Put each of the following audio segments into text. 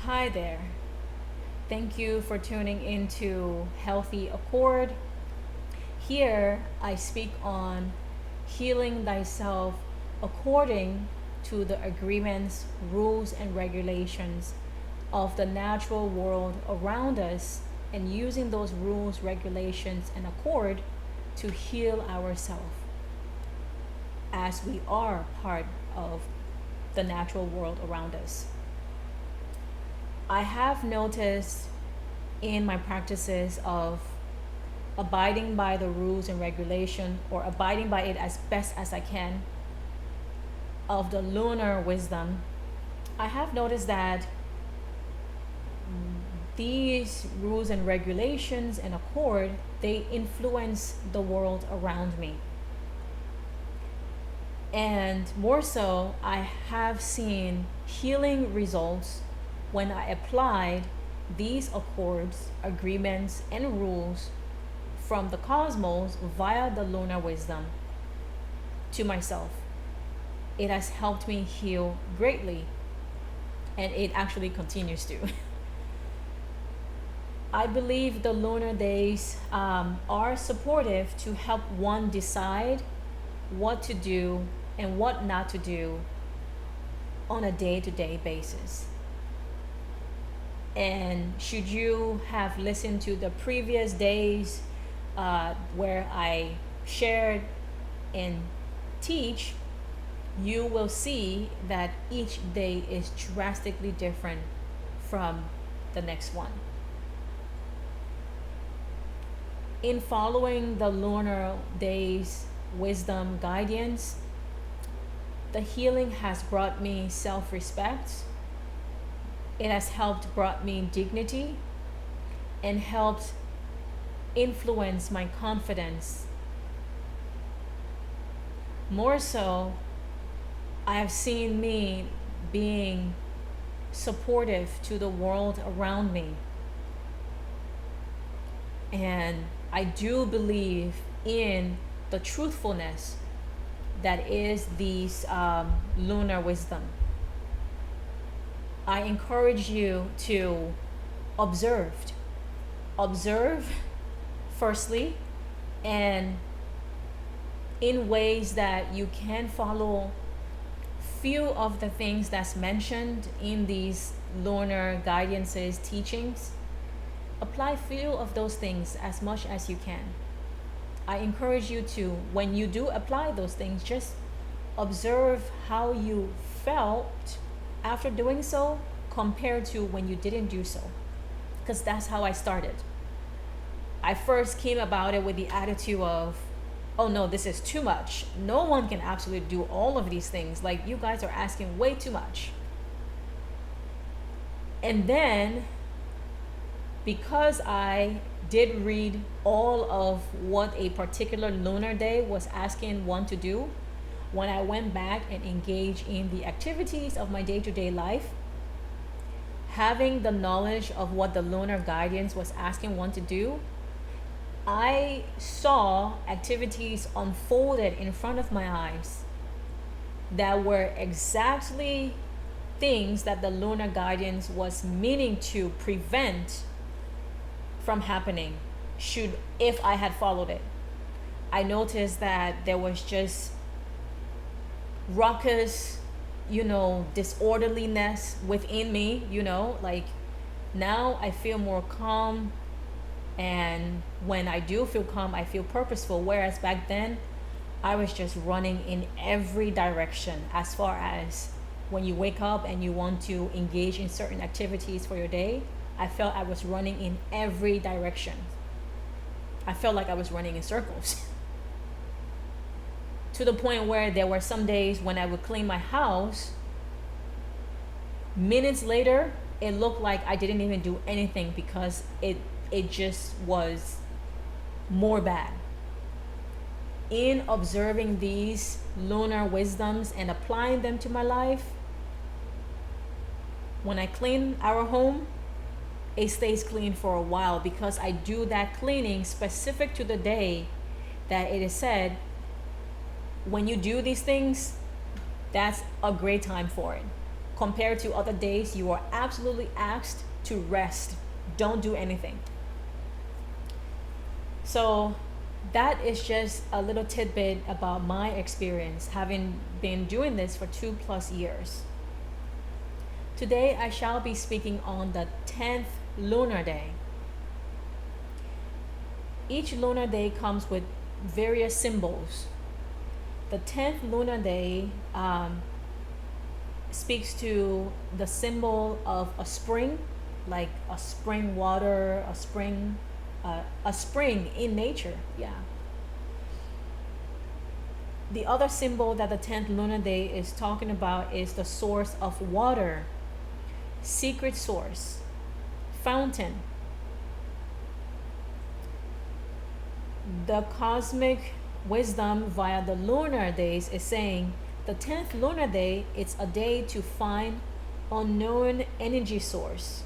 Hi there. Thank you for tuning into Healthy Accord. Here I speak on healing thyself according to the agreements, rules, and regulations of the natural world around us and using those rules, regulations, and accord to heal ourselves as we are part of the natural world around us. I have noticed in my practices of abiding by the rules and regulation or abiding by it as best as I can of the lunar wisdom, I have noticed that these rules and regulations and accord, they influence the world around me. And more so, I have seen healing results when I applied these accords, agreements, and rules from the cosmos via the lunar wisdom to myself. It has helped me heal greatly, and it actually continues to. I believe the lunar days are supportive to help one decide what to do and what not to do on a day-to-day basis. And should you have listened to the previous days where I shared and teach, you will see that each day is drastically different from the next one. In following the lunar days wisdom guidance, the healing has brought me self-respect. It has helped brought me dignity and helped influence my confidence. More so, I have seen me being supportive to the world around me. And I do believe in the truthfulness that is these lunar wisdom. I encourage you to observe firstly, and in ways that you can follow few of the things that's mentioned in these lunar guidances teachings. Apply few of those things as much as you can. I encourage you to, when you do apply those things, just observe how you felt after doing so compared to when you didn't do so, because that's how I started. I first came about it with the attitude of, oh no, this is too much. No one can absolutely do all of these things. Like, you guys are asking way too much. And then, because I did read all of what a particular lunar day was asking one to do, when I went back and engaged in the activities of my day-to-day life, having the knowledge of what the lunar guidance was asking one to do, I saw activities unfolded in front of my eyes that were exactly things that the lunar guidance was meaning to prevent from happening if I had followed it. I noticed that there was just ruckus, disorderliness within me, like now I feel more calm, and when I do feel calm, I feel purposeful, whereas back then I was just running in every direction. As far as when you wake up and you want to engage in certain activities for your day, I felt I was running in every direction. I felt like I was running in circles. To the point where there were some days when I would clean my house, minutes later, it looked like I didn't even do anything because it just was more bad. In observing these lunar wisdoms and applying them to my life, when I clean our home, it stays clean for a while because I do that cleaning specific to the day that it is said, when you do these things, that's a great time for it. compared to other days, you are absolutely asked to rest. Don't do anything. So that is just a little tidbit about my experience having been doing this for 2+ years. Today I shall be speaking on the 10th lunar day. Each lunar day comes with various symbols. The 10th lunar day speaks to the symbol of a spring, like a spring water, a spring in nature. Yeah. The other symbol that the 10th lunar day is talking about is the source of water, secret source, fountain. The cosmic wisdom via the lunar days is saying the 10th lunar day, it's a day to find unknown energy source.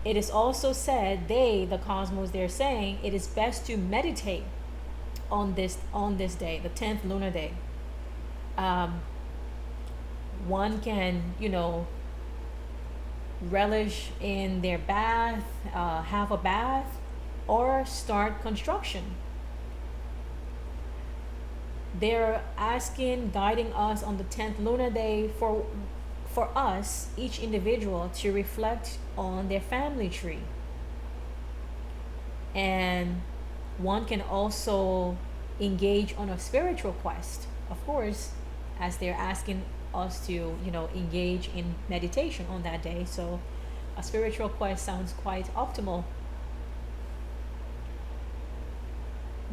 It is also said, the cosmos, they're saying it is best to meditate on this day, the 10th lunar day. One can, relish in their bath, have a bath, or start construction. They're guiding us on the 10th lunar day for us, each individual, to reflect on their family tree. And one can also engage on a spiritual quest, of course, as they're asking us to, engage in meditation on that day. So a spiritual quest sounds quite optimal.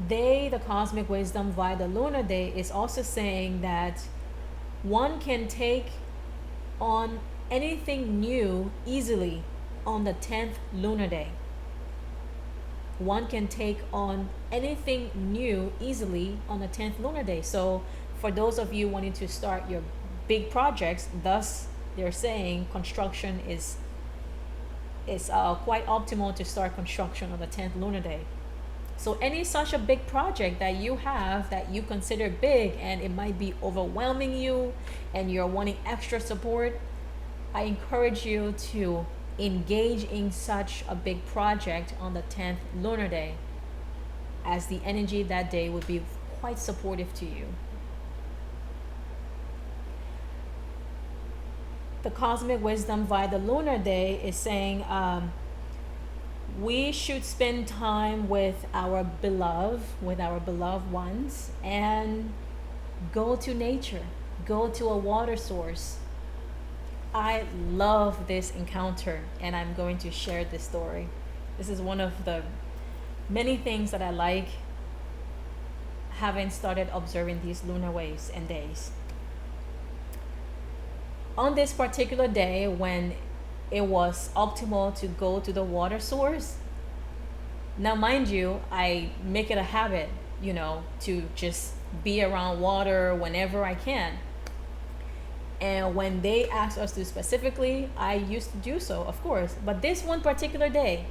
The cosmic wisdom via the lunar day is also saying that one can take on anything new easily on the 10th lunar day. One can take on anything new easily on the 10th lunar day. So for those of you wanting to start your big projects, thus they're saying construction is quite optimal to start construction on the 10th lunar day. So any such a big project that you have that you consider big and it might be overwhelming you and you're wanting extra support, I encourage you to engage in such a big project on the 10th lunar day, as the energy that day would be quite supportive to you. The cosmic wisdom via the lunar day is saying we should spend time with our beloved ones, and go to nature, go to a water source. I love this encounter, and I'm going to share this story. This is one of the many things that I like, having started observing these lunar waves and days. On this particular day, when it was optimal to go to the water source. Now, mind you, I make it a habit, to just be around water whenever I can. And when they ask us to specifically, I used to do so, of course. But this one particular day,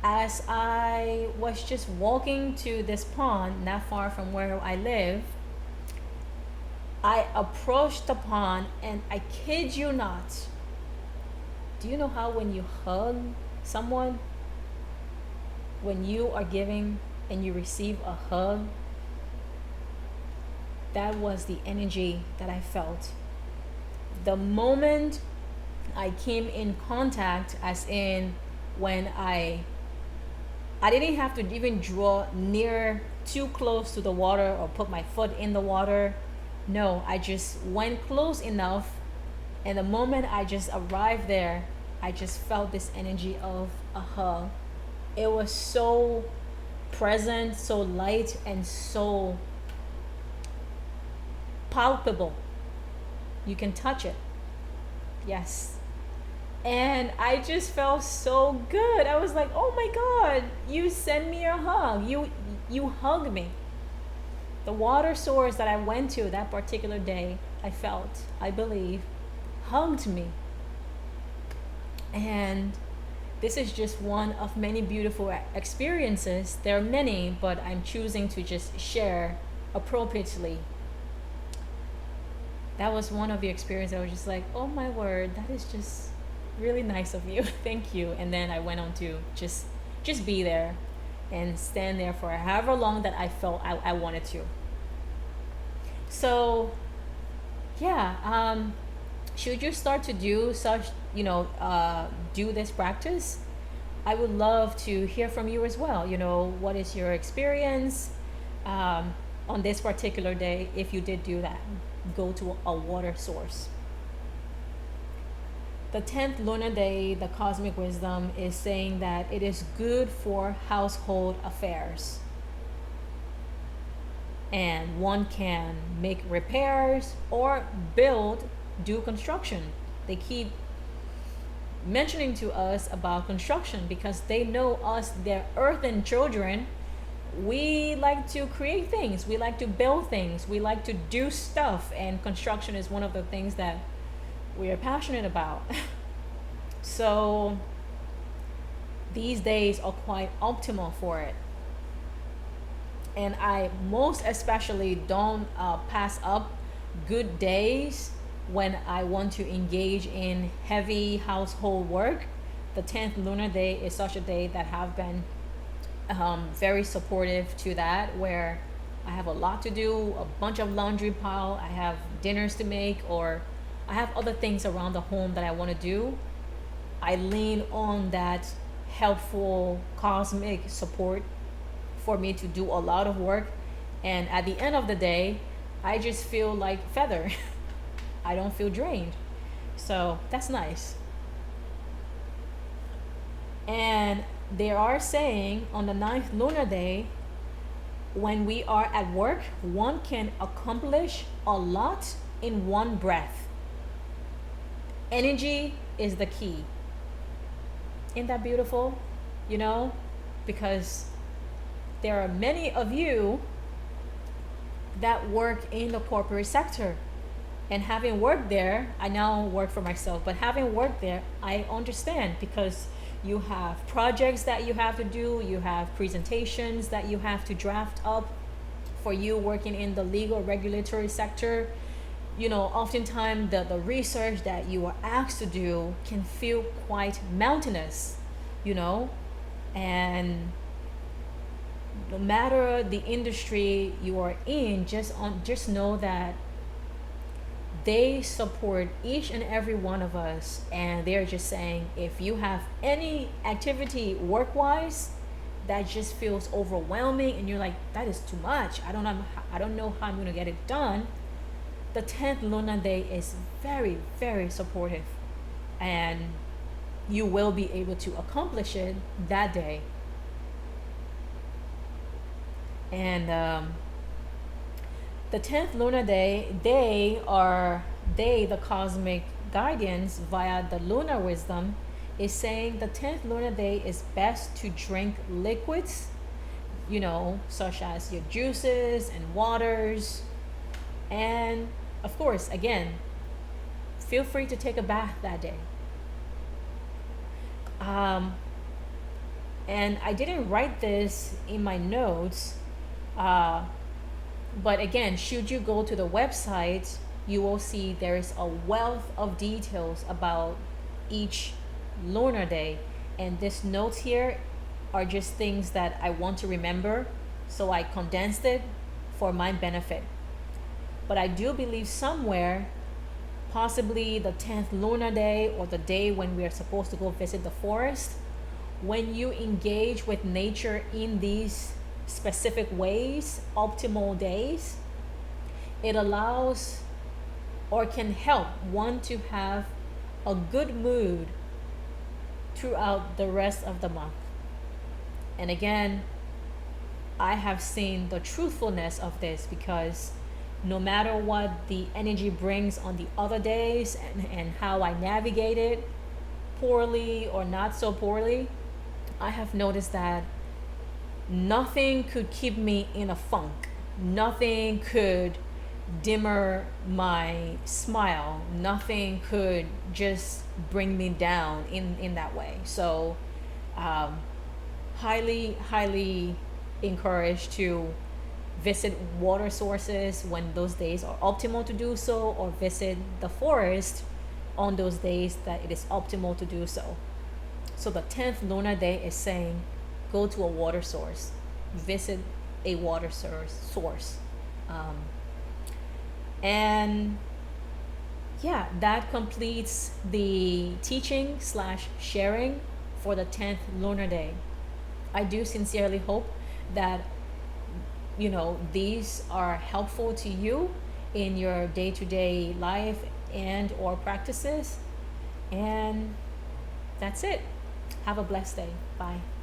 as I was just walking to this pond not far from where I live, I approached the pond, and I kid you not, do you know how when you hug someone, when you are giving and you receive a hug, that was the energy that I felt. The moment I came in contact, as in when I didn't have to even draw near too close to the water or put my foot in the water. No, I just went close enough, and the moment I just arrived there, I just felt this energy of a hug. It was so present, so light, and so palpable. You can touch it. Yes. And I just felt so good. I was like, oh my God, you sent me a hug. You hugged me. The water source that I went to that particular day, I believe, hugged me. And this is just one of many beautiful experiences. There are many, but I'm choosing to just share appropriately. that was one of the experiences. I was just like, oh my word, that is just really nice of you. Thank you. And then I went on to just be there and stand there for however long that I felt I wanted to. So yeah, should you start to do such, do this practice, I would love to hear from you as well. What is your experience on this particular day if you did do that? Go to a water source. The 10th lunar day, the cosmic wisdom is saying that it is good for household affairs. And one can make repairs or do construction. They keep mentioning to us about construction because they know us, their earthen children. We like to create things, we like to build things, we like to do stuff, and construction is one of the things that we are passionate about. So these days are quite optimal for it. And I most especially don't pass up good days when I want to engage in heavy household work. The 10th lunar day is such a day that have been very supportive to that, where I have a lot to do, a bunch of laundry pile, I have dinners to make, or I have other things around the home that I want to do. I lean on that helpful cosmic support for me to do a lot of work, and at the end of the day I just feel like feather. I don't feel drained, so that's nice. And they are saying on the 9th lunar day, when we are at work, one can accomplish a lot in one breath. Energy is the key. Isn't that beautiful? Because there are many of you that work in the corporate sector. And having worked there, I now work for myself, but having worked there, I understand, because you have projects that you have to do, you have presentations that you have to draft up. For you working in the legal regulatory sector, oftentimes the research that you are asked to do can feel quite mountainous, and no matter the industry you are in, just know that they support each and every one of us, and they're just saying, if you have any activity work-wise that just feels overwhelming and you're like, that is too much, I don't know how I'm going to get it done, the 10th lunar day is very, very supportive, and you will be able to accomplish it that day. And the 10th lunar day, the cosmic guardians via the lunar wisdom is saying the 10th lunar day is best to drink liquids, such as your juices and waters. And of course, again, feel free to take a bath that day. And I didn't write this in my notes, but again, should you go to the website, you will see there's a wealth of details about each lunar day. And these notes here are just things that I want to remember, so I condensed it for my benefit. But I do believe somewhere, possibly the 10th lunar day or the day when we are supposed to go visit the forest, when you engage with nature in these specific ways, optimal days, it allows or can help one to have a good mood throughout the rest of the month. And again, I have seen the truthfulness of this, because no matter what the energy brings on the other days and how I navigate it, poorly or not so poorly, I have noticed that nothing could keep me in a funk. Nothing could dimmer my smile. Nothing could just bring me down in that way. So highly encouraged to visit water sources when those days are optimal to do so, or visit the forest on those days that it is optimal to do so. So the 10th lunar day is saying go to a water source, visit a water source. Um, and yeah, that completes the teaching slash sharing for the 10th lunar day. I do sincerely hope that these are helpful to you in your day-to-day life and or practices. And that's it. Have a blessed day. Bye.